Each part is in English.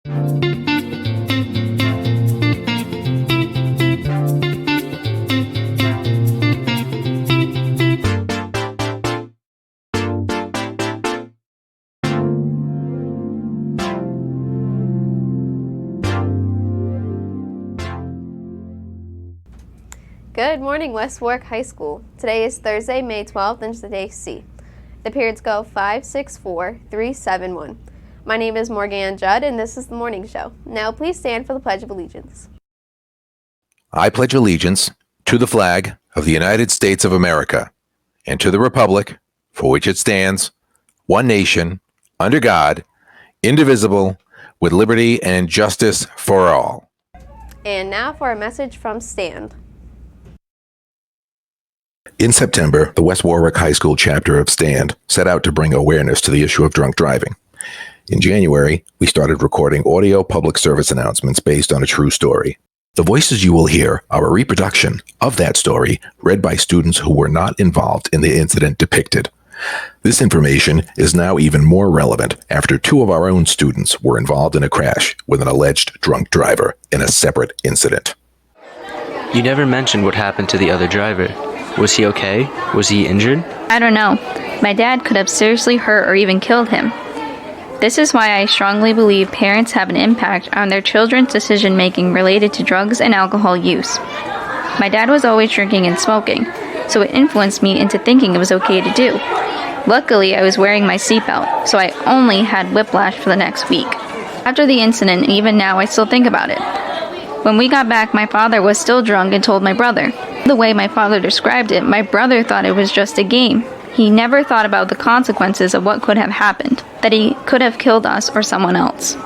Good morning, West Warwick High School. Today is Thursday, May 12th, and today C. The periods go 5, 6, 4, 3, 7, 1. My name is Morgan Judd, and this is the morning show. Now please stand for the Pledge of Allegiance. I pledge allegiance to the flag of the United States of America and to the republic for which it stands, one nation, under God, indivisible, with liberty and justice for all. And now for a message from Stand. In September, the West Warwick High School chapter of STAND set out to bring awareness to the issue of drunk driving. In January, we started recording audio public service announcements based on a true story. The voices you will hear are a reproduction of that story read by students who were not involved in the incident depicted. This information is now even more relevant after 2 of our own students were involved in a crash with an alleged drunk driver in a separate incident. You never mentioned what happened to the other driver. Was he okay? Was he injured? I don't know. My dad could have seriously hurt or even killed him. This is why I strongly believe parents have an impact on their children's decision-making related to drugs and alcohol use. My dad was always drinking and smoking, so it influenced me into thinking it was okay to do. Luckily, I was wearing my seatbelt, so I only had whiplash for the next week. After the incident, and even now, I still think about it. When we got back, my father was still drunk and told my brother. The way my father described it, my brother thought it was just a game. He never thought about the consequences of what could have happened, that he could have killed us or someone else.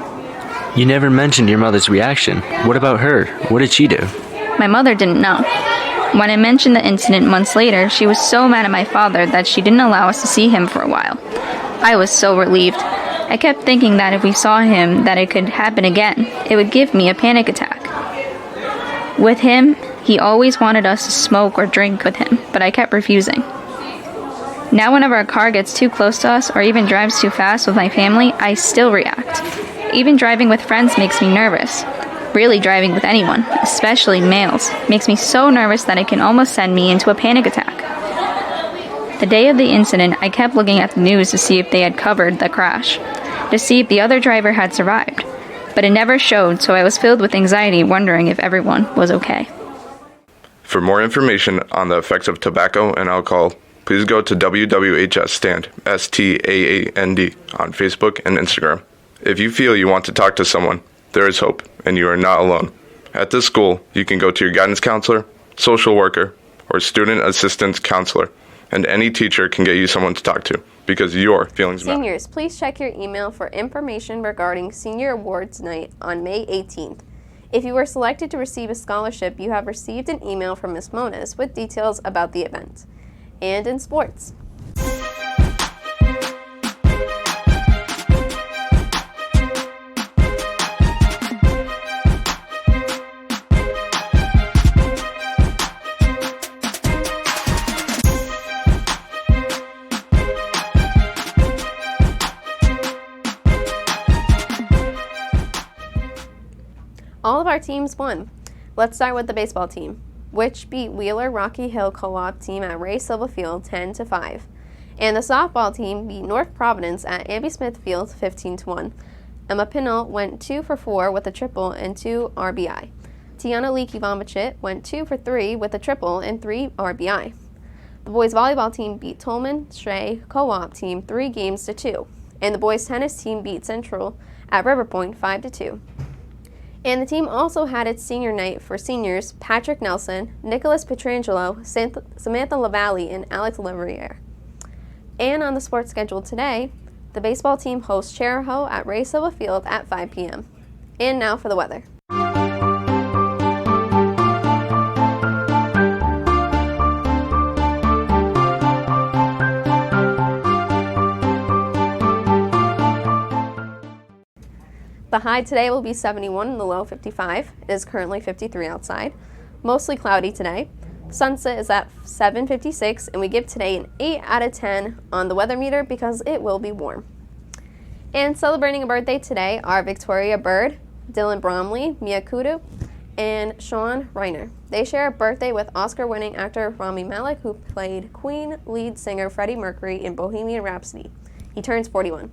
You never mentioned your mother's reaction. What about her? What did she do? My mother didn't know. When I mentioned the incident months later, she was so mad at my father that she didn't allow us to see him for a while. I was so relieved. I kept thinking that if we saw him, that it could happen again. It would give me a panic attack. With him, he always wanted us to smoke or drink with him, but I kept refusing. Now whenever a car gets too close to us or even drives too fast with my family, I still react. Even driving with friends makes me nervous. Really driving with anyone, especially males, makes me so nervous that it can almost send me into a panic attack. The day of the incident, I kept looking at the news to see if they had covered the crash, to see if the other driver had survived. But it never showed, so I was filled with anxiety wondering if everyone was okay. For more information on the effects of tobacco and alcohol, please go to WWHS Stand, STAAND, on Facebook and Instagram. If you feel you want to talk to someone, there is hope, and you are not alone. At this school, you can go to your guidance counselor, social worker, or student assistance counselor, and any teacher can get you someone to talk to, because your feelings matter. Seniors, please check your email for information regarding Senior Awards Night on May 18th. If you were selected to receive a scholarship, you have received an email from Ms. Moniz with details about the event. And in sports. All of our teams won. Let's start with the baseball team, which beat Wheeler Rocky Hill Co-op team at Ray Silva Field 10-5. And the softball team beat North Providence at Abbey Smith Field 15-1. Emma Pinnell went 2 for 4 with a triple and 2 RBI. Tiana Leakey-Vomichit went 2 for 3 with a triple and 3 RBI. The boys volleyball team beat Tolman Stray Co-op team 3-2. And the boys tennis team beat Central at River Point 5-2. And the team also had its senior night for seniors Patrick Nelson, Nicholas Petrangelo, Samantha LaValle, and Alex Lavriere. And on the sports schedule today, the baseball team hosts Charahoe at Ray Silva Field at 5 p.m. And now for the weather. The high today will be 71 and the low 55. It is currently 53 outside. Mostly cloudy today. Sunset is at 7:56, and we give today an 8 out of 10 on the weather meter because it will be warm. And celebrating a birthday today are Victoria Bird, Dylan Bromley, Mia Kudu, and Sean Reiner. They share a birthday with Oscar-winning actor Rami Malek, who played Queen lead singer Freddie Mercury in Bohemian Rhapsody. He turns 41.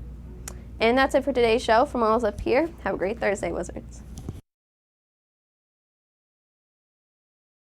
And that's it for today's show. From all of us up here, have a great Thursday, Wizards.